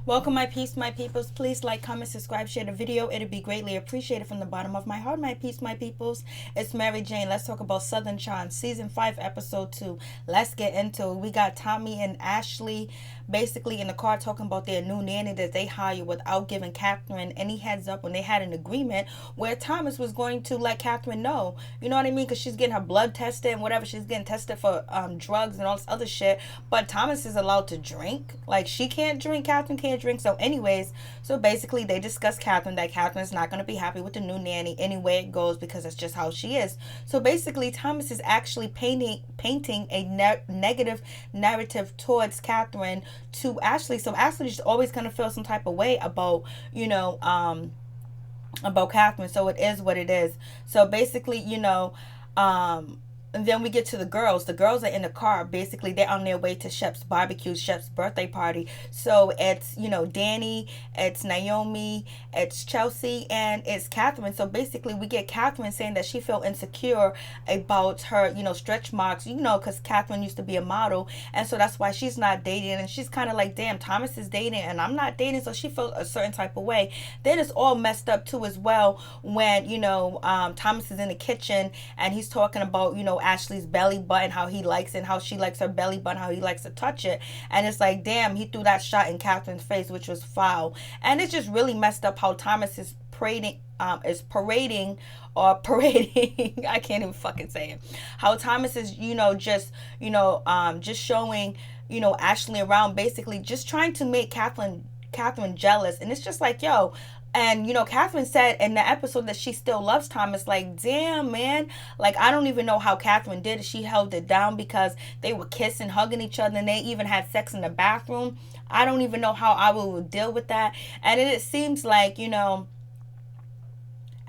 Welcome, my peoples. Please like, comment, subscribe, share the video. It'd be greatly appreciated from the bottom of my heart, my peoples. It's Mary Jane. Let's talk about Southern Charm, season 5, episode 2. Let's get into it. We got Tommy and Ashley basically in the car talking about their new nanny that they hire without giving Kathryn any heads up when they had an agreement where Thomas was going to let Kathryn know. You know what I mean? Because she's getting her blood tested and whatever. She's getting tested for drugs and all this other shit. But Thomas is allowed to drink. Like, she can't drink. Kathryn can't drink. So anyways, so basically they discuss Kathryn, that Kathryn's not going to be happy with the new nanny anyway it goes, because that's just how she is. So basically Thomas is actually painting a negative narrative towards Kathryn to Ashley. So Ashley's always going to feel some type of way about, about Kathryn. So it is what it is. So basically, and then we get to the girls. The girls are in the car. Basically, they're on their way to Shep's barbecue, Shep's birthday party. So it's, Danny, it's Naomi, it's Chelsea, and it's Kathryn. So basically, we get Kathryn saying that she feel insecure about her, stretch marks, because Kathryn used to be a model. And so that's why she's not dating. And she's kind of like, damn, Thomas is dating and I'm not dating. So she feels a certain type of way. Then it's all messed up too as well when, Thomas is in the kitchen and he's talking about, Ashley's belly button, how he likes it, and how she likes her belly button, how he likes to touch it. And it's like, damn, he threw that shot in Kathryn's face, which was foul. And it's just really messed up how Thomas is parading I can't even fucking say it. How Thomas is, just showing, Ashley around, basically just trying to make Kathryn jealous. And it's just like, yo. And, Kathryn said in the episode that she still loves Thomas. Like, damn, man. Like, I don't even know how Kathryn did it. She held it down because they were kissing, hugging each other, and they even had sex in the bathroom. I don't even know how I would deal with that. And it seems like,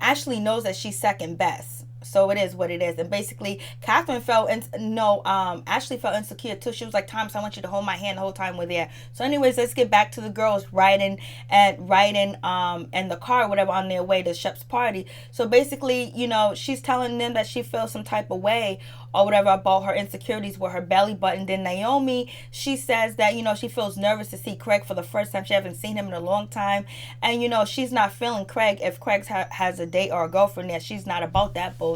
Ashley knows that she's second best. So it is what it is. And basically, Ashley felt insecure too. She was like, Thomas, I want you to hold my hand the whole time we're there. So anyways, let's get back to the girls riding in the car or whatever on their way to Shep's party. So basically, she's telling them that she feels some type of way or whatever about her insecurities with her belly button. Then Naomi, she says that, she feels nervous to see Craig for the first time. She hasn't seen him in a long time. And, she's not feeling Craig if Craig has a date or a girlfriend there. She's not about that bullshit.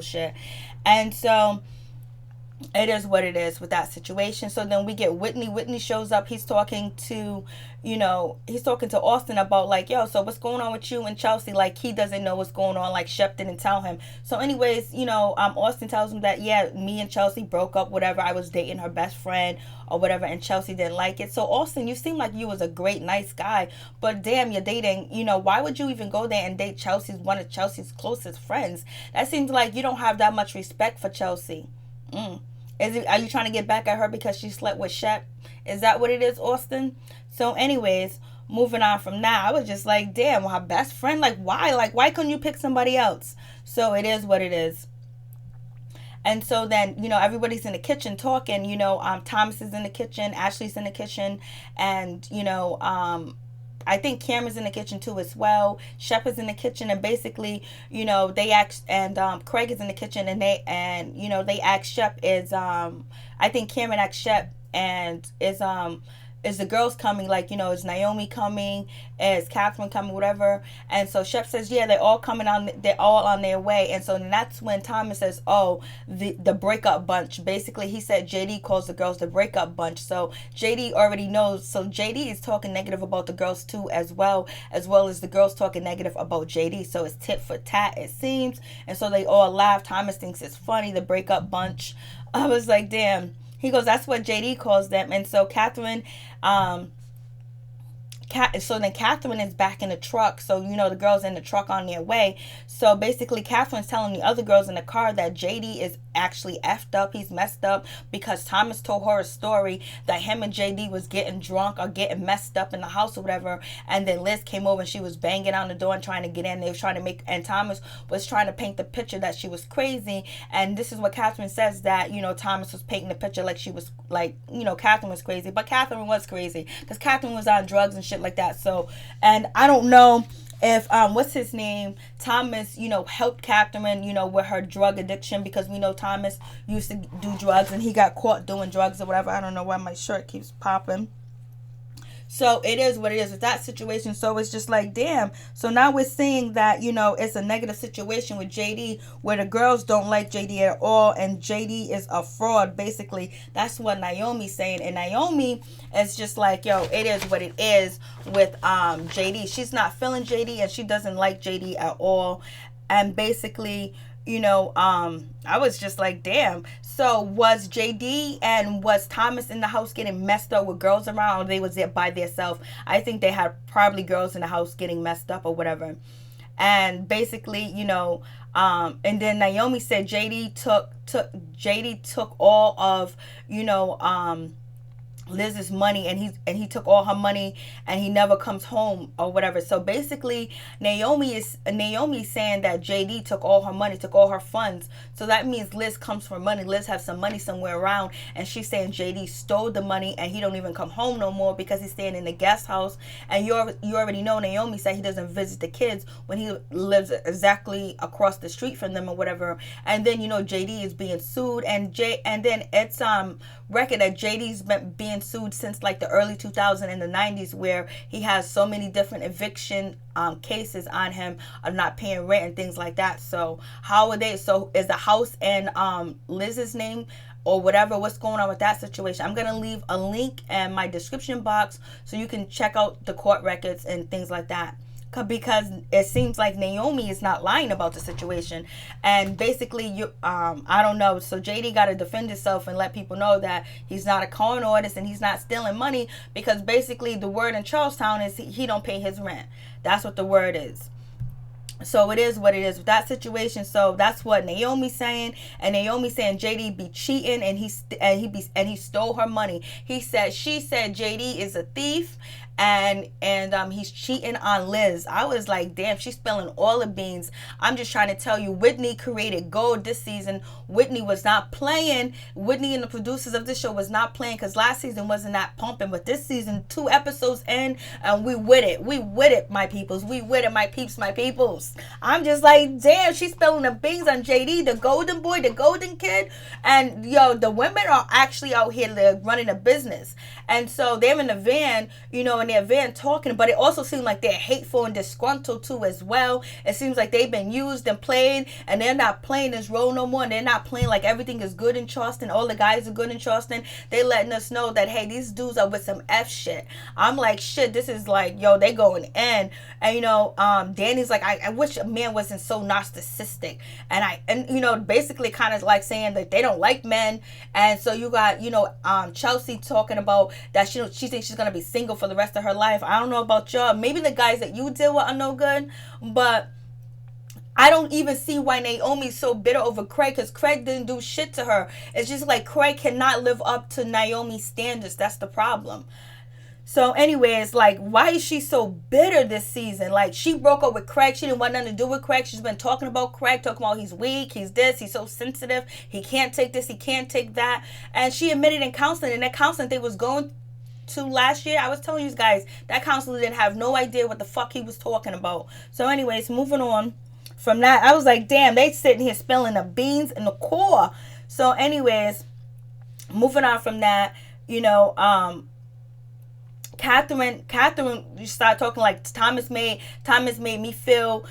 And so it is what it is with that situation. So then we get Whitney. Whitney shows up. He's talking to Austen about like, yo, so what's going on with you and Chelsea? Like, he doesn't know what's going on. Like, Shep didn't tell him. So anyways, Austen tells him that, yeah, me and Chelsea broke up, whatever. I was dating her best friend or whatever, and Chelsea didn't like it. So Austen, you seem like you was a great, nice guy, but damn, you're dating, why would you even go there and date one of Chelsea's closest friends? That seems like you don't have that much respect for Chelsea. Are you trying to get back at her because she slept with Shep? Is that what it is, Austen? So anyways, moving on from that, I was just like, damn, her best friend, like, why? Like, why couldn't you pick somebody else? So it is what it is. And so then, everybody's in the kitchen talking, Thomas is in the kitchen, Ashley's in the kitchen, and, I think Cameron's in the kitchen too as well. Shep is in the kitchen, and basically, they asked, and Craig is in the kitchen, and they asked Shep I think Cameron asked Shep, and is the girls coming? Like, is Naomi coming? Is Kathryn coming? Whatever. And so Shep says, yeah, they're all on their way. And so that's when Thomas says, oh, the breakup bunch. Basically, he said JD calls the girls the breakup bunch. So JD already knows. So JD is talking negative about the girls too, as well as the girls talking negative about JD. So it's tit for tat, it seems. And so they all laugh. Thomas thinks it's funny, the breakup bunch. I was like, damn. He goes, that's what JD calls them. And so Kathryn, so then Kathryn is back in the truck. So, the girls in the truck on their way. So basically Kathryn's telling the other girls in the car that JD is actually effed up. He's messed up because Thomas told her a story that him and JD was getting drunk or getting messed up in the house or whatever. And then Liz came over and she was banging on the door and trying to get in. They were trying to and Thomas was trying to paint the picture that she was crazy. And this is what Kathryn says, that, Thomas was painting the picture like she was like, Kathryn was crazy. But Kathryn was crazy because Kathryn was on drugs and shit like that. So, and I don't know if what's his name, Thomas, helped Kathryn, with her drug addiction, because we know Thomas used to do drugs and he got caught doing drugs or whatever. I don't know why my shirt keeps popping. So it is what it is with that situation. So it's just like, damn. So now we're seeing that, it's a negative situation with JD where the girls don't like JD at all. And JD is a fraud, basically. That's what Naomi's saying. And Naomi is just like, yo, it is what it is with JD. She's not feeling JD and she doesn't like JD at all. And basically, I was just like, damn. So was JD and was Thomas in the house getting messed up with girls around, or they was there by themselves? I think they had probably girls in the house getting messed up or whatever. And basically, and then Naomi said JD took all of, Liz's money, and he took all her money, and he never comes home or whatever. So basically, Naomi is saying that JD took all her money, took all her funds. So that means Liz comes for money. Liz has some money somewhere around, and she's saying JD stole the money, and he don't even come home no more because he's staying in the guest house. And you already know Naomi said he doesn't visit the kids when he lives exactly across the street from them or whatever. And then JD is being sued, and then it's record that JD's been being sued since like the early 2000s and the 90s, where he has so many different eviction cases on him of not paying rent and things like that. So how are they? So is the house in Liz's name or whatever? What's going on with that situation? I'm gonna leave a link in my description box so you can check out the court records and things like that, because it seems like Naomi is not lying about the situation. And basically, I don't know. So JD got to defend himself and let people know that he's not a con artist and he's not stealing money, because basically the word in Charlestown is he don't pay his rent. That's what the word is. So it is what it is with that situation. So that's what Naomi's saying, and Naomi saying JD be cheating and he stole her money. She said JD is a thief and he's cheating on Liz. I was like, damn, she's spilling all the beans. I'm just trying to tell you, Whitney created gold this season. Whitney was not playing. Whitney and the producers of this show was not playing, because last season wasn't that pumping, but this season 2 episodes in, and we with it, my peoples. We with it, my peeps, my peoples. I'm just like, damn, she's spilling the beans on JD, the golden boy, the golden kid. And the women are actually out here running a business. And so they're in the van, in their van talking, but it also seems like they're hateful and disgruntled too as well. It seems like they've been used and played, and they're not playing this role no more, and they're not playing like everything is good in Charleston. All the guys are good in Charleston. They letting us know that, hey, these dudes are with some F shit. I'm like, shit, this is like, they going in. And Danny's like, I wish a man wasn't so narcissistic. And basically kind of like saying that they don't like men. And so you got, Chelsea talking about that she thinks she's gonna be single for the rest of her life. I don't know about y'all. Maybe the guys that you deal with are no good, but I don't even see why Naomi's so bitter over Craig, because Craig didn't do shit to her. It's just like Craig cannot live up to Naomi's standards. That's the problem. So anyways, like, why is she so bitter this season? Like, she broke up with Craig. She didn't want nothing to do with Craig. She's been talking about Craig, talking about he's weak, he's this, he's so sensitive, he can't take this, he can't take that. And she admitted in counseling, and that counseling they was going to last year, I was telling you guys, that counselor didn't have no idea what the fuck he was talking about. So anyways, moving on from that, I was like, damn, they sitting here spilling the beans in the core. So anyways, moving on from that, Kathryn, you start talking like Thomas made me feel,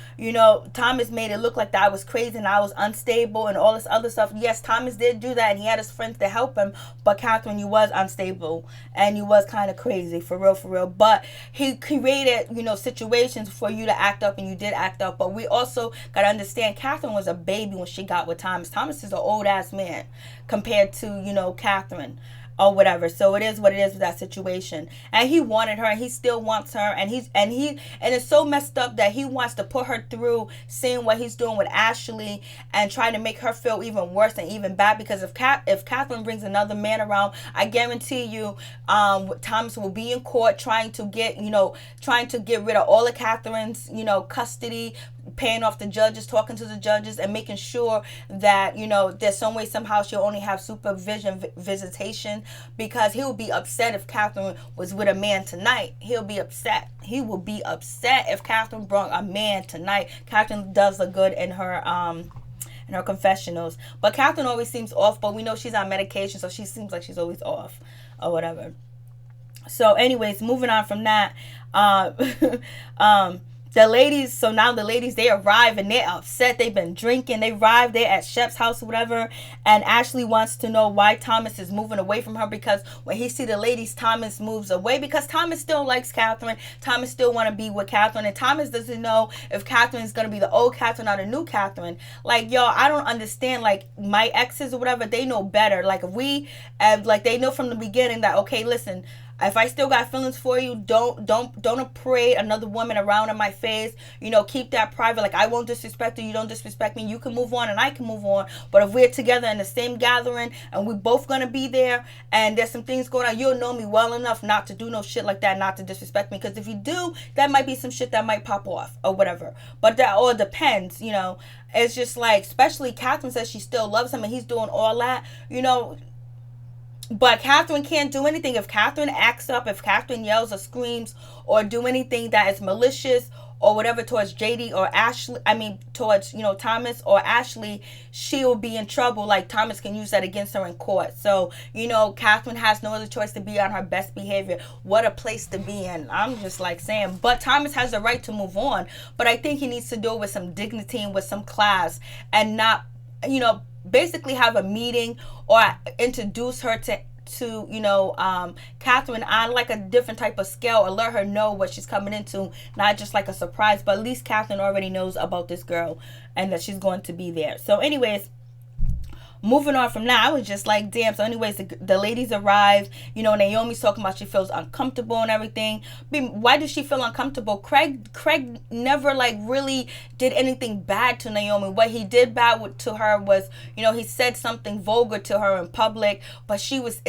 Thomas made it look like that I was crazy and I was unstable and all this other stuff. Yes, Thomas did do that, and he had his friends to help him, but Kathryn, you was unstable and you was kind of crazy, for real. But he created, situations for you to act up, and you did act up. But we also got to understand, Kathryn was a baby when she got with Thomas. Thomas is an old ass man compared to, Kathryn. Or whatever. So it is what it is with that situation. And he wanted her, and he still wants her, and it's so messed up that he wants to put her through seeing what he's doing with Ashley and trying to make her feel even worse and even bad, because if Kathryn brings another man around, I guarantee you Thomas will be in court trying to get rid of all of Kathryn's custody, paying off the judges, talking to the judges, and making sure that there's some way somehow she'll only have supervision visitation, because he'll be upset if Kathryn was with a man tonight. He'll be upset. He will be upset if Kathryn brought a man tonight. Kathryn does look good in her confessionals, but Kathryn always seems off, but we know she's on medication, so she seems like she's always off or whatever. So anyways, moving on from that, um, um, the ladies, so now the ladies, they arrive and they're upset. They've been drinking. They arrive there at Shep's house or whatever. And Ashley wants to know why Thomas is moving away from her, because when he see the ladies, Thomas moves away because Thomas still likes Kathryn. Thomas still want to be with Kathryn. And Thomas doesn't know if Kathryn is going to be the old Kathryn or the new Kathryn. Like, y'all, I don't understand. Like, my exes or whatever, they know better. Like, if we, like, they know from the beginning that, okay, listen, if I still got feelings for you, don't parade another woman around in my face. You know, keep that private. Like, I won't disrespect you, you don't disrespect me. You can move on and I can move on. But if we're together in the same gathering and we're both gonna be there and there's some things going on, you'll know me well enough not to do no shit like that, not to disrespect me. Because if you do, that might be some shit that might pop off or whatever. But that all depends, you know. It's just like, especially Kathryn says she still loves him and he's doing all that, you know. But Kathryn can't do anything. If Kathryn acts up, if Kathryn yells or screams or do anything that is malicious or whatever towards JD or Ashley, towards, you know, Thomas or Ashley, she'll be in trouble. Like, Thomas can use that against her in court. So, you know, Kathryn has no other choice to be on her best behavior. What a place to be in. I'm just like saying, but Thomas has the right to move on. But I think he needs to do it with some dignity and with some class and not, you know, basically have a meeting or introduce her to you know, Kathryn on like a different type of scale, or let her know what she's coming into, not just like a surprise, but at least Kathryn already knows about this girl and that she's going to be there. So anyways, moving on from that, I was just like, damn. So anyways, the ladies arrive. You know, Naomi's talking about she feels uncomfortable and everything. Why does she feel uncomfortable? Craig never like really did anything bad to Naomi. What he did bad to her was, you know, he said something vulgar to her in public, but she was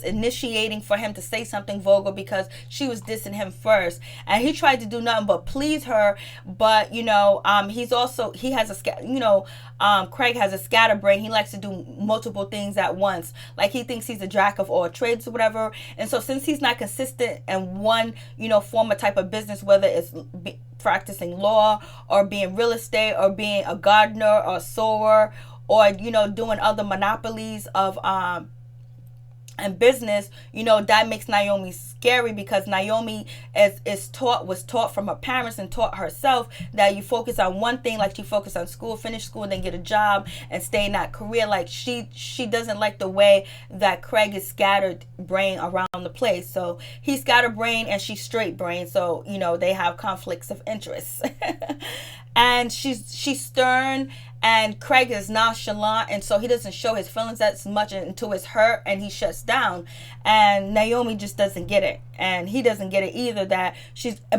initiating for him to say something vulgar because she was dissing him first, and he tried to do nothing but please her. But you know, he has Craig has a scatterbrain. He likes to do multiple things at once. Like, he thinks he's a jack of all trades or whatever. And so since he's not consistent in one, you know, form or type of business, whether it's practicing law or being real estate or being a gardener or a sower or, you know, doing other monopolies of and business, you know, that makes Naomi scary, because Naomi was taught from her parents and taught herself that you focus on one thing. Like, she focused on school, finish school, and then get a job and stay in that career. Like, she doesn't like the way that Craig is scattered brain around the place. So he's scattered brain and she's straight brain. So, you know, they have conflicts of interest. And she's stern, and Craig is nonchalant, and so he doesn't show his feelings as much until it's hurt, and he shuts down. And Naomi just doesn't get it, and he doesn't get it either.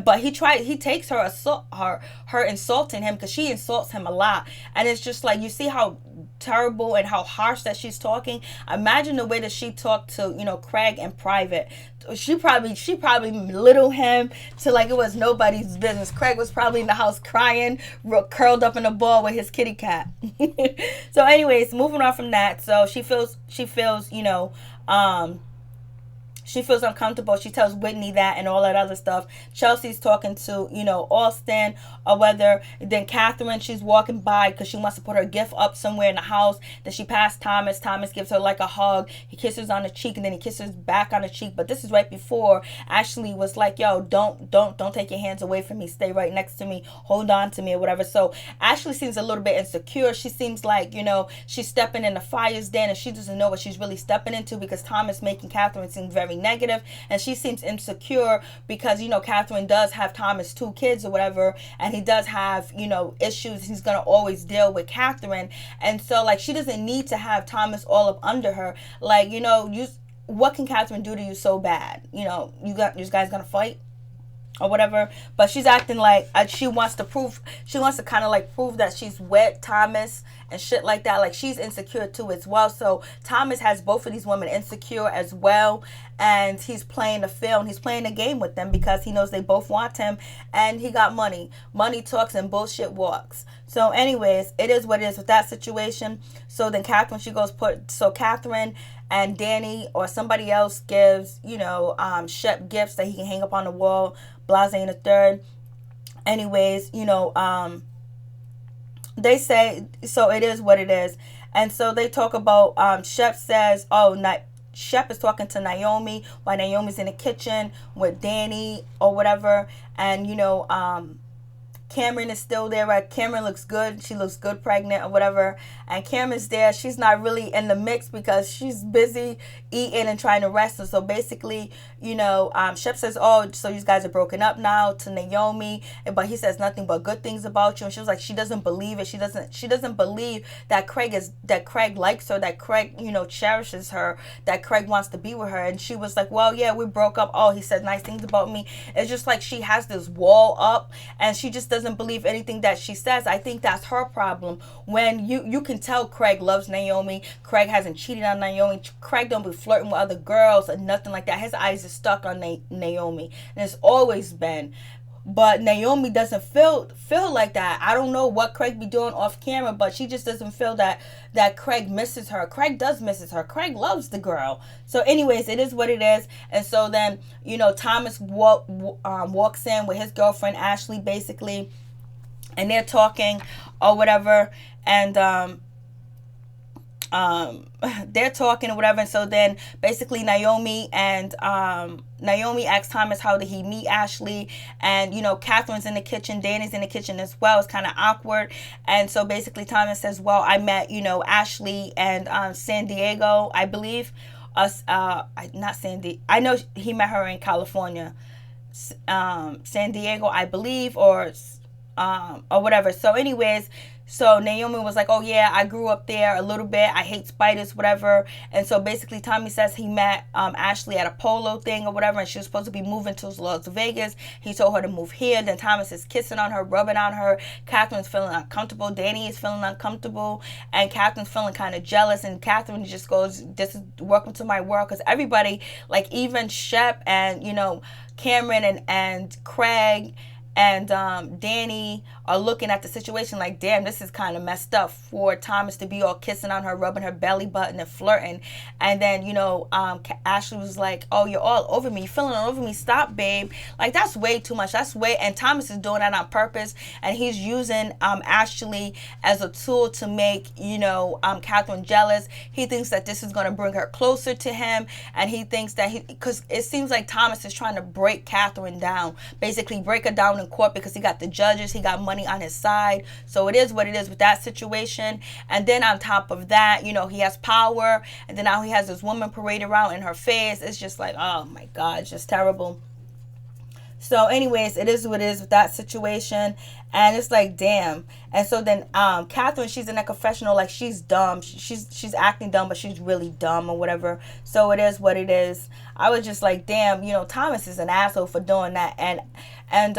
But he takes her insulting him, because she insults him a lot, and it's just like, you see how terrible and how harsh that she's talking. Imagine the way that she talked to, you know, Craig in private. She probably belittled him to like it was nobody's business. Craig was probably in the house crying, curled up in a ball with his kitty cat. So anyways, moving on from that. So she feels, you know, she feels uncomfortable. She tells Whitney that and all that other stuff. Chelsea's talking to, you know, Austen or whether. Then Kathryn, she's walking by because she wants to put her gift up somewhere in the house. Then she passed Thomas. Thomas gives her like a hug. He kisses on the cheek, and then he kisses back on the cheek. But this is right before Ashley was like, yo, don't take your hands away from me. Stay right next to me. Hold on to me or whatever. So Ashley seems a little bit insecure. She seems like, you know, she's stepping in the fire's den, and she doesn't know what she's really stepping into, because Thomas making Kathryn seem very negative, and she seems insecure because, you know, Kathryn does have Thomas 2 kids or whatever, and he does have, you know, issues he's gonna always deal with Kathryn. And so like, she doesn't need to have Thomas all up under her. Like, you know, what can Kathryn do to you so bad? You know, you guys gonna fight or whatever. But she's acting like she wants to kind of like prove that she's with Thomas and shit like that. Like, she's insecure too as well. So Thomas has both of these women insecure as well, and he's playing the film. He's playing the game with them because he knows they both want him, and he got money. Money talks and bullshit walks. So anyways, it is what it is with that situation. So then Kathryn, Kathryn and Danny or somebody else gives, you know, Shep gifts that he can hang up on the wall, blase in the third. Anyways, you know, they say, so it is what it is. And so they talk about, Shep says, Shep is talking to Naomi while Naomi's in the kitchen with Danny or whatever. And, Cameron is still there, right? Cameron looks good. She looks good pregnant or whatever. And Cameron's there. She's not really in the mix because she's busy eating and trying to rest. And so basically, Shep says, oh, so you guys are broken up now to Naomi. But he says nothing but good things about you. And she was like, she doesn't believe it. She doesn't believe that Craig likes her, that Craig, cherishes her, that Craig wants to be with her. And she was like, well, yeah, we broke up. Oh, he said nice things about me. It's just like she has this wall up and she just doesn't believe anything that she says. I think that's her problem. When you can tell Craig loves Naomi. Craig hasn't cheated on Naomi. Craig don't be flirting with other girls or nothing like that. His eyes are stuck on Naomi, and it's always been. But Naomi doesn't feel like that. I don't know what Craig be doing off camera, but she just doesn't feel that Craig misses her. Craig does misses her. Craig loves the girl. So anyways, it is what it is. And so then, Thomas walks in with his girlfriend Ashley, basically, and they're talking or whatever, and they're talking or whatever. And so then basically Naomi asks Thomas how did he meet Ashley, and Kathryn's in the kitchen, Danny's in the kitchen as well. It's kind of awkward. And so basically Thomas says, well, I met Ashley and San Diego, I believe. Not Sandy, I know he met her in California, San Diego, I believe, or whatever. So anyways, so Naomi was like, oh yeah, I grew up there a little bit. I hate spiders, whatever. And so basically Tommy says he met Ashley at a polo thing or whatever, and she was supposed to be moving to Las Vegas. He told her to move here. Then Thomas is kissing on her, rubbing on her. Kathryn's feeling uncomfortable. Danny is feeling uncomfortable. And Kathryn's feeling kind of jealous. And Kathryn just goes, this is welcome to my world. Because everybody, like even Shep and, Cameron and Craig and Danny are looking at the situation like, damn, this is kind of messed up for Thomas to be all kissing on her, rubbing her belly button and flirting. And then, Ashley was like, oh, you're all over me. You're feeling all over me. Stop, babe. Like, that's way too much. And Thomas is doing that on purpose. And he's using Ashley as a tool to make, Kathryn jealous. He thinks that this is going to bring her closer to him. And he thinks that because it seems like Thomas is trying to break Kathryn down, basically break her down in court because he got the judges, he got money on his side. So it is what it is with that situation. And then on top of that, he has power, and then now he has this woman parade around in her face. It's just like, oh my God, it's just terrible. So anyways, it is what it is with that situation. And it's like, damn. And so then Kathryn, she's in a confessional, like she's dumb. She's acting dumb, but she's really dumb or whatever. So it is what it is. I was just like, damn, Thomas is an asshole for doing that. And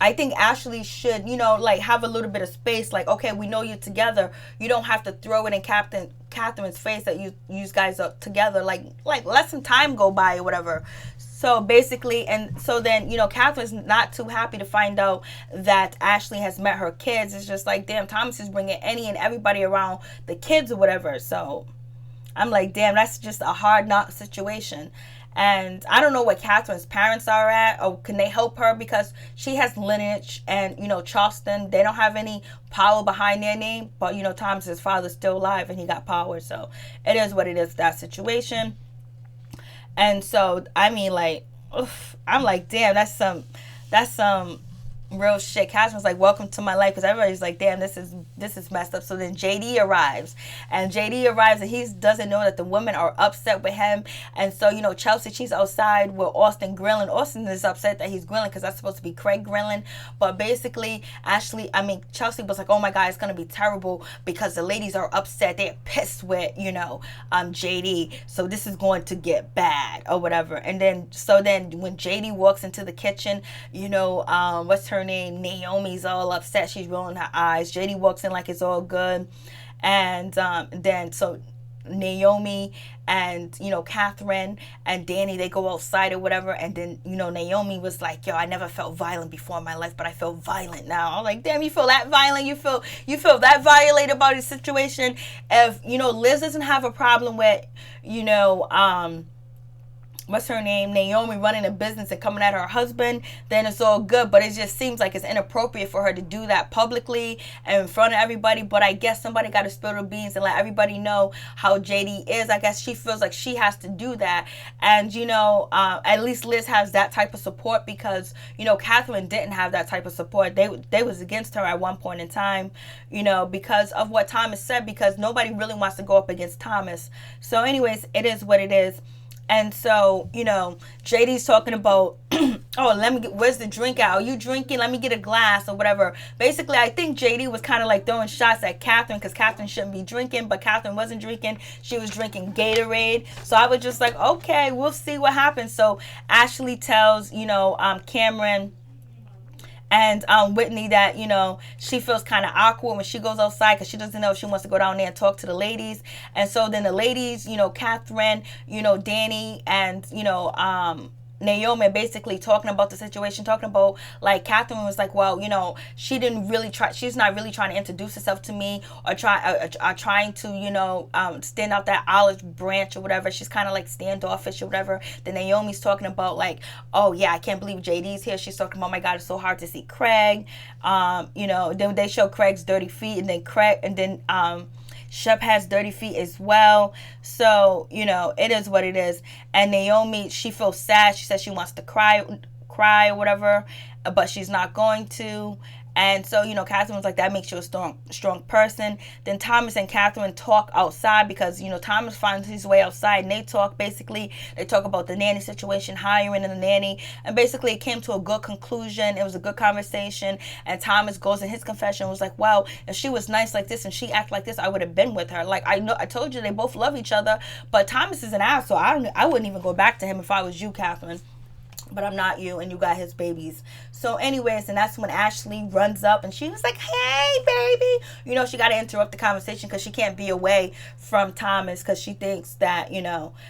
I think Ashley should, have a little bit of space. Like, okay, we know you're together. You don't have to throw it in Kathryn's face that you guys are together. Like let some time go by or whatever. So basically, and so then, Kathryn's not too happy to find out that Ashley has met her kids. It's just like, damn, Thomas is bringing any and everybody around the kids or whatever. So I'm like, damn, that's just a hard knock situation. And I don't know what Kathryn's parents are at, or can they help her, because she has lineage and, Charleston, they don't have any power behind their name. But, Thomas's father's still alive and he got power. So it is what it is, that situation. And so, I mean, like, oof, I'm like, damn, that's some real shit. Kathryn's like, welcome to my life, because everybody's like, damn, this is messed up. So then JD arrives, and he doesn't know that the women are upset with him. And so, Chelsea, she's outside with Austen grilling. Austen is upset that he's grilling because that's supposed to be Craig grilling. But basically, Chelsea was like, oh my God, it's going to be terrible because the ladies are upset. They're pissed with, JD. So this is going to get bad or whatever. And then when JD walks into the kitchen, what's her name? Naomi's all upset. She's rolling her eyes. JD walks in like it's all good. And then so Naomi and Kathryn and Danny, they go outside or whatever, and then Naomi was like, yo, I never felt violent before in my life, but I feel violent now. I'm like, damn, you feel that violent? You feel that violated about the situation? If Liz doesn't have a problem with what's her name, Naomi, running a business and coming at her husband, then it's all good. But it just seems like it's inappropriate for her to do that publicly and in front of everybody. But I guess somebody got to spill the beans and let everybody know how JD is. I guess she feels like she has to do that. And, at least Liz has that type of support, because, Kathryn didn't have that type of support. They was against her at one point in time, because of what Thomas said, because nobody really wants to go up against Thomas. So anyways, it is what it is. And so, JD's talking about, where's the drink at? Are you drinking? Let me get a glass or whatever. Basically, I think JD was kind of like throwing shots at Kathryn, because Kathryn shouldn't be drinking, but Kathryn wasn't drinking. She was drinking Gatorade. So I was just like, okay, we'll see what happens. So Ashley tells, Cameron and Whitney that, she feels kind of awkward when she goes outside, because she doesn't know if she wants to go down there and talk to the ladies. And so then the ladies, Kathryn, Danny, and, Naomi basically talking about the situation, talking about, like, Kathryn was like, well, she's not really trying to introduce herself to me, or trying to, stand out that olive branch or whatever. She's kind of like standoffish or whatever. Then Naomi's talking about, like, oh yeah, I can't believe JD's here. She's talking about, oh my God, it's so hard to see Craig. Then they show Craig's dirty feet, and then Shep has dirty feet as well. So, it is what it is. And Naomi, she feels sad. She says she wants to cry or whatever, but she's not going to. And so, Kathryn was like, that makes you a strong person. Then Thomas and Kathryn talk outside, because, Thomas finds his way outside, and they talk about the nanny situation, hiring the nanny. And basically it came to a good conclusion. It was a good conversation. And Thomas goes in his confession and was like, well, if she was nice like this and she acted like this, I would have been with her. Like, I told you they both love each other, but Thomas is an asshole. I wouldn't even go back to him if I was you, Kathryn. But I'm not you, and you got his babies. So anyways, and that's when Ashley runs up, and she was like, hey, baby. She got to interrupt the conversation, because she can't be away from Thomas, because she thinks that,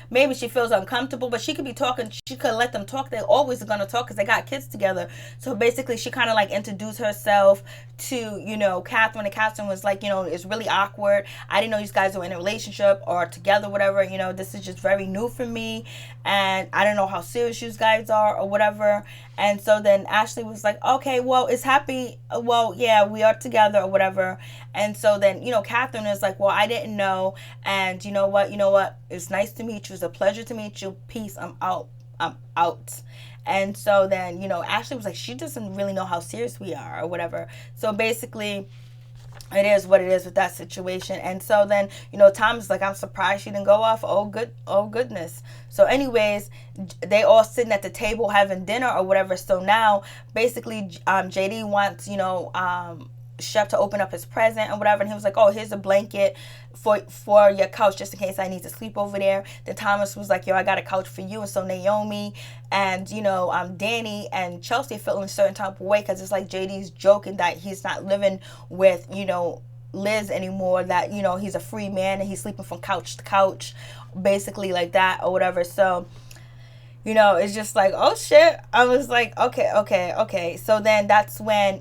maybe she feels uncomfortable, but she could be talking. She could let them talk. They're always going to talk, because they got kids together. So basically, she kind of like introduced herself to, Kathryn, and Kathryn was like, it's really awkward. I didn't know you guys were in a relationship or together, whatever. This is just very new for me, and I don't know how serious you guys are or whatever. And so then Ashley was like, okay, well, it's happy. Well, yeah, we are together or whatever. And so then, Kathryn is like, well, I didn't know. And you know what? It's nice to meet you. It's a pleasure to meet you. Peace. I'm out. And so then, Ashley was like, she doesn't really know how serious we are or whatever. So basically, it is what it is with that situation. And so then, Tom's like, I'm surprised she didn't go off. Oh goodness. So anyways, they all sitting at the table having dinner or whatever. So now basically JD wants, Shep to open up his present or whatever, and he was like, oh, here's a blanket for your couch, just in case I need to sleep over there. Then Thomas was like, yo, I got a couch for you. And so Naomi and Danny and Chelsea feeling a certain type of way, because it's like JD's joking that he's not living with Liz anymore, that he's a free man and he's sleeping from couch to couch, basically, like that or whatever. So it's just like, oh shit. I was like, okay. So then that's when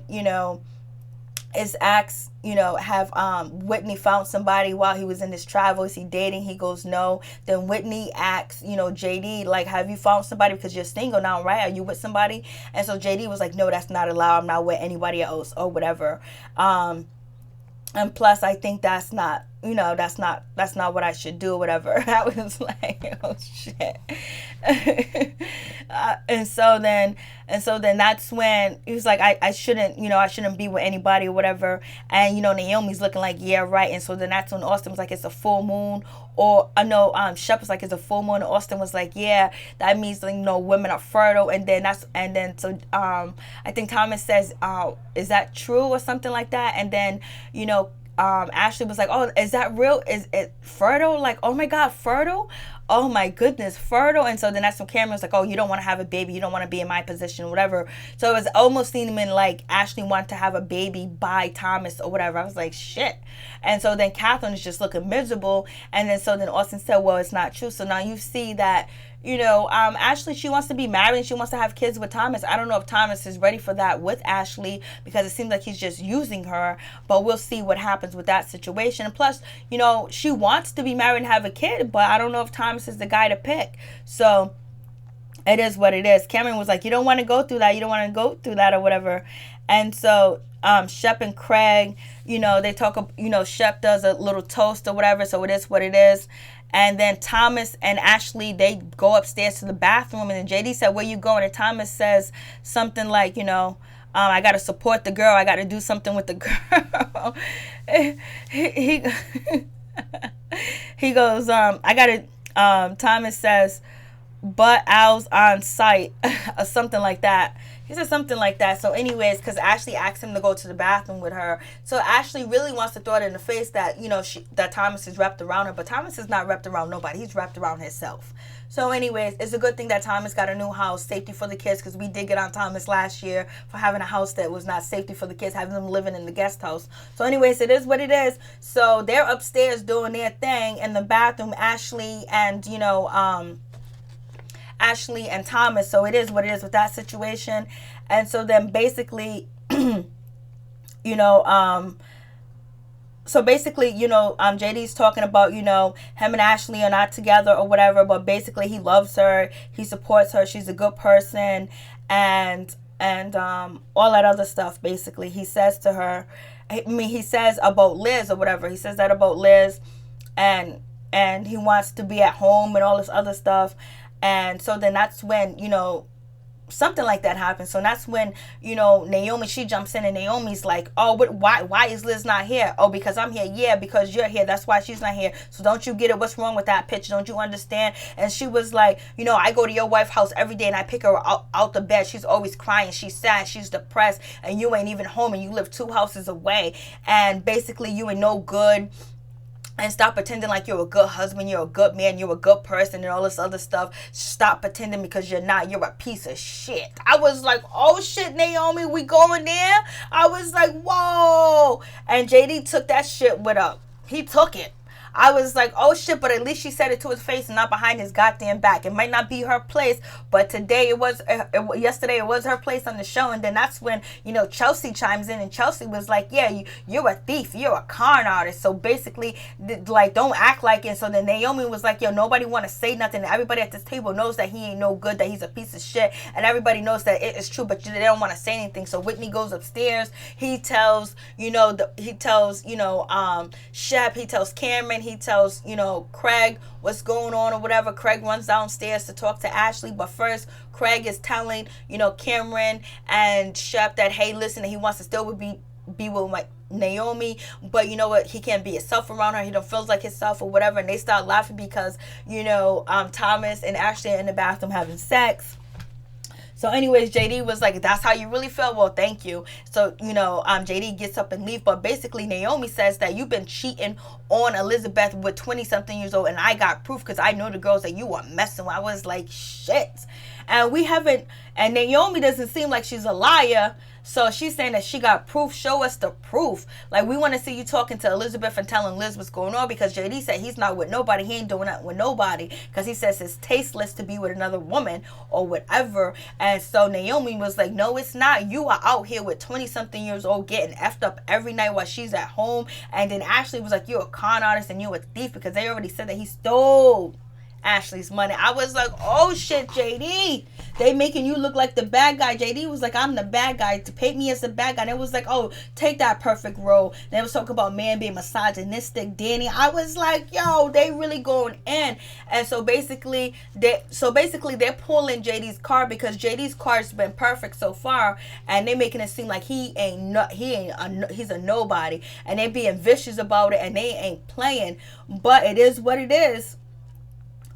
is asked, have Whitney found somebody while he was in his travel? Is he dating? He goes, no. Then Whitney asks, JD, like, have you found somebody, because you're single now, right? Are you with somebody? And so JD was like, no, that's not allowed. I'm not with anybody else or whatever. And plus, I think that's not what I should do or whatever. I was like, oh shit. And so then that's when he was like, I shouldn't be with anybody or whatever. And Naomi's looking like, yeah, right. And so then that's when Austen was like, it's a full moon. Or Shep was like, it's a full moon. And Austen was like, yeah, that means women are fertile. And then I think Thomas says, is that true or something like that? And then Ashley was like, oh, is that real? Is it fertile? Like, oh my God, fertile? Oh my goodness, fertile. And so then that's when Cameron was like, oh, you don't want to have a baby. You don't want to be in my position, whatever. So it was almost seeming like Ashley wanted to have a baby by Thomas or whatever. I was like, shit. And so then Kathryn is just looking miserable. And then Austen said, well, it's not true. So now you see that, Ashley, she wants to be married and she wants to have kids with Thomas. I don't know if Thomas is ready for that with Ashley, because it seems like he's just using her, but we'll see what happens with that situation. And plus, she wants to be married and have a kid, but I don't know if Thomas is the guy to pick. So It is what it is. Cameron was like, you don't want to go through that. You don't want to go through that or whatever. And so Shep and Craig, they talk, Shep does a little toast or whatever. So it is what it is. And then Thomas and Ashley, they go upstairs to the bathroom. And then JD said, where you going? And Thomas says something like, I got to support the girl. I got to do something with the girl. he he goes, I got to, Thomas says, but Al's on site or something like that. He said something like that. So anyways, because Ashley asked him to go to the bathroom with her. So Ashley really wants to throw it in the face that, that Thomas is wrapped around her. But Thomas is not wrapped around nobody. He's wrapped around himself. So anyways, it's a good thing that Thomas got a new house, safety for the kids, because we did get on Thomas last year for having a house that was not safety for the kids, having them living in the guest house. So anyways, it is what it is. So they're upstairs doing their thing in the bathroom, Ashley and, Ashley and Thomas. So it is what it is with that situation. And so then basically, JD's talking about, him and Ashley are not together or whatever, but basically he loves her, he supports her, she's a good person, and all that other stuff. Basically, he says to her, he says about Liz or whatever, he says that about Liz, and he wants to be at home and all this other stuff. And so then that's when, something like that happens. So that's when, Naomi, she jumps in, and Naomi's like, oh, but why is Liz not here? Oh, because I'm here. Yeah, because you're here. That's why she's not here. So don't you get it? What's wrong with that picture? Don't you understand? And she was like, I go to your wife's house every day and I pick her out the bed. She's always crying. She's sad. She's depressed. And you ain't even home, and you live 2 houses away. And basically you ain't no good. And stop pretending like you're a good husband, you're a good man, you're a good person, and all this other stuff. Stop pretending, because you're not. You're a piece of shit. I was like, oh shit, Naomi, we going there? I was like, whoa. And JD took that shit with her. He took it. I was like, oh shit, but at least she said it to his face and not behind his goddamn back. It might not be her place, but yesterday it was her place on the show. And then that's when, Chelsea chimes in, and Chelsea was like, yeah, you're a thief, you're a con artist. So basically, like, don't act like it. So then Naomi was like, yo, nobody want to say nothing. Everybody at this table knows that he ain't no good, that he's a piece of shit, and everybody knows that it is true, but they don't want to say anything. So Whitney goes upstairs. He tells, Shep, he tells Cameron, he tells, Craig what's going on or whatever. Craig runs downstairs to talk to Ashley, but first Craig is telling, Cameron and Shep that, hey, listen, he wants to still be with Naomi, but you know what, he can't be himself around her, he don't feel like himself or whatever. And they start laughing because, Thomas and Ashley are in the bathroom having sex. So anyways, JD was like, that's how you really feel? Well, thank you. So, JD gets up and leaves. But basically, Naomi says that you've been cheating on Elizabeth with 20-something years old. And I got proof because I know the girls that you were messing with. I was like, shit. And Naomi doesn't seem like she's a liar. So she's saying that she got proof. Show us the proof. Like, we want to see you talking to Elizabeth and telling Liz what's going on, because JD said he's not with nobody. He ain't doing that with nobody, because he says it's tasteless to be with another woman or whatever. And so Naomi was like, no, it's not. You are out here with 20-something years old getting effed up every night while she's at home. And then Ashley was like, you're a con artist and you're a thief, because they already said that he stole Ashley's money. I was like, oh shit, JD, they making you look like the bad guy. JD was like, I'm the bad guy, to paint me as the bad guy. And it was like, oh, take that perfect role. They was talking about man being misogynistic, Danny. I was like, yo, they really going in. And so basically they're pulling JD's card, because JD's card's been perfect so far, and they making it seem like he's a nobody, and they being vicious about it, and they ain't playing. But it is what it is.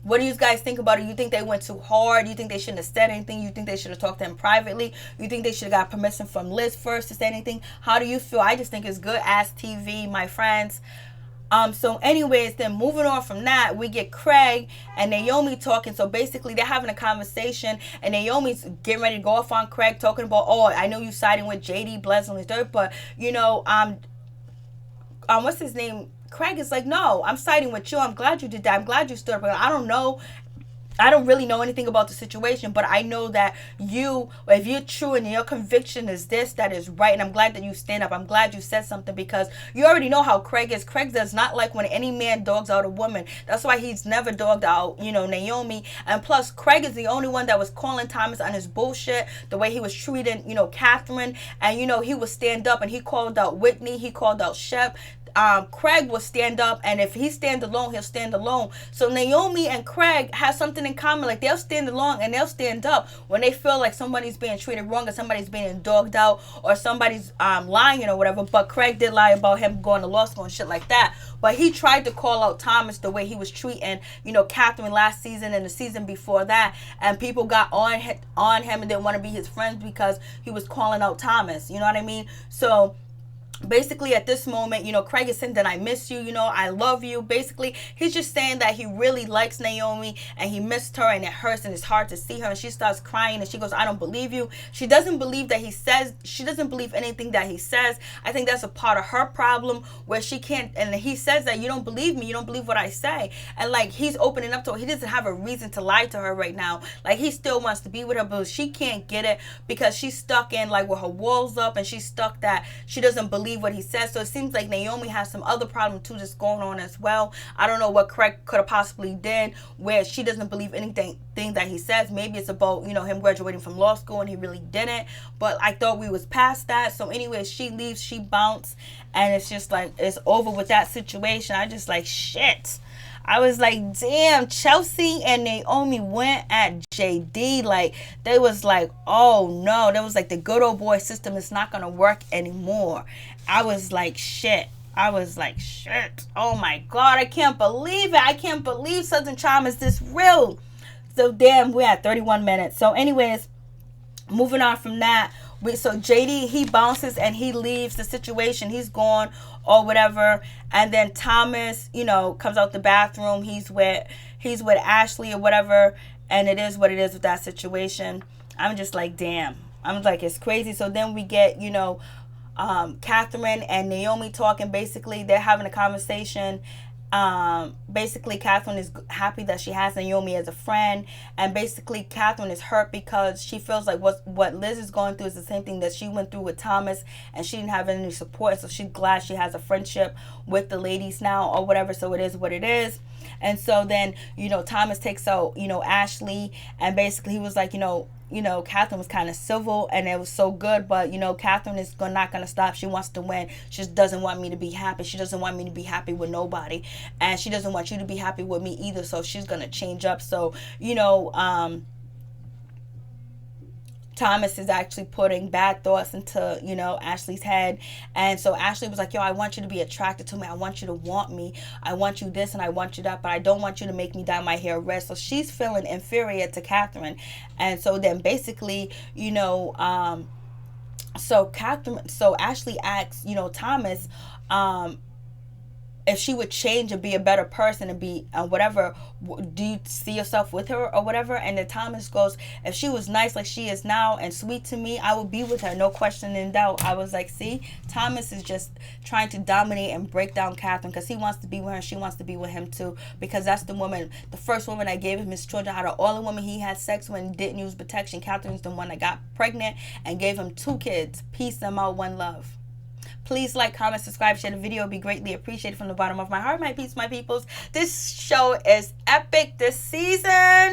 What do you guys think about it? You think they went too hard? You think they shouldn't have said anything? You think they should have talked to him privately? You think they should have got permission from Liz first to say anything? How do you feel? I just think it's good ass TV, my friends. So anyways, then moving on from that, we get Craig and Naomi talking. So basically they're having a conversation, and Naomi's getting ready to go off on Craig, talking about, oh, I know you siding with JD, Blesley Dirt, but what's his name? Craig is like, no, I'm siding with you. I'm glad you did that. I'm glad you stood up. I don't know I don't really know anything about the situation, but I know that you, if you're true and your conviction is this, that is right. And I'm glad that you stand up. I'm glad you said something, because you already know how Craig is. Craig does not like when any man dogs out a woman. That's why he's never dogged out, Naomi. And plus, Craig is the only one that was calling Thomas on his bullshit, the way he was treating, Kathryn. And, he would stand up and he called out Whitney. He called out Shep. Craig will stand up, and if he stands alone, he'll stand alone. So Naomi and Craig have something in common. Like, they'll stand alone and they'll stand up when they feel like somebody's being treated wrong, or somebody's being dogged out, or somebody's lying or whatever. But Craig did lie about him going to law school and shit like that. But he tried to call out Thomas the way he was treating, Kathryn last season and the season before that. And people got on him and didn't want to be his friends because he was calling out Thomas. You know what I mean? So basically at this moment, Craig is saying that I miss you, I love you. Basically, he's just saying that he really likes Naomi and he missed her, and it hurts and it's hard to see her. And she starts crying and she goes, I don't believe you. She doesn't believe she doesn't believe anything that he says. I think that's a part of her problem, where she can't, and he says that you don't believe me, you don't believe what I say. And like, he's opening up to her. He doesn't have a reason to lie to her right now. Like, he still wants to be with her, but she can't get it because she's stuck in, like, with her walls up, and she's stuck that she doesn't believe what he says. So it seems like Naomi has some other problem too that's going on as well. I don't know what Craig could have possibly did where she doesn't believe anything that he says. Maybe it's about, him graduating from law school and he really didn't. But I thought we was past that. So anyway, she leaves, she bounced, and it's just like, it's over with that situation. I just like, shit. I was like, damn, Chelsea and Naomi went at JD. Like, they was like, oh no. That was like, the good old boy system is not going to work anymore. I was like, shit. Oh my God. I can't believe it. I can't believe Southern Charm is this real. So damn, we're at 31 minutes. So anyways, moving on from that. So JD, he bounces and he leaves the situation. He's gone or whatever. And then Thomas, comes out the bathroom. He's with Ashley or whatever. And it is what it is with that situation. I'm just like, damn. I'm like, it's crazy. So then we get, Kathryn and Naomi talking. Basically, they're having a conversation. Basically, Kathryn is happy that she has Naomi as a friend, and basically Kathryn is hurt because she feels like what Liz is going through is the same thing that she went through with Thomas, and she didn't have any support. So she's glad she has a friendship with the ladies now or whatever. So it is what it is. And so then Thomas takes out Ashley, and basically he was like Kathryn was kind of civil and it was so good, but Kathryn is not going to stop. She wants to win. She just doesn't want me to be happy. She doesn't want me to be happy with nobody, and she doesn't want you to be happy with me either. So she's going to change up. So Thomas is actually putting bad thoughts into, Ashley's head. And so Ashley was like, yo, I want you to be attracted to me. I want you to want me. I want you this and I want you that, but I don't want you to make me dye my hair red. So she's feeling inferior to Kathryn. And so then basically, so Ashley asks, Thomas, if she would change and be a better person and be whatever, do you see yourself with her or whatever? And then Thomas goes, if she was nice like she is now and sweet to me, I would be with her, no question in doubt. I was like, see, Thomas is just trying to dominate and break down Kathryn because he wants to be with her and she wants to be with him too, because that's the first woman that gave him his children. Out of all the women he had sex with and didn't use protection, Kathryn's the one that got pregnant and gave him 2 kids. Peace and out, one love. Please like, comment, subscribe, share the video. It would be greatly appreciated from the bottom of my heart, my peeps, my peoples. This show is epic this season.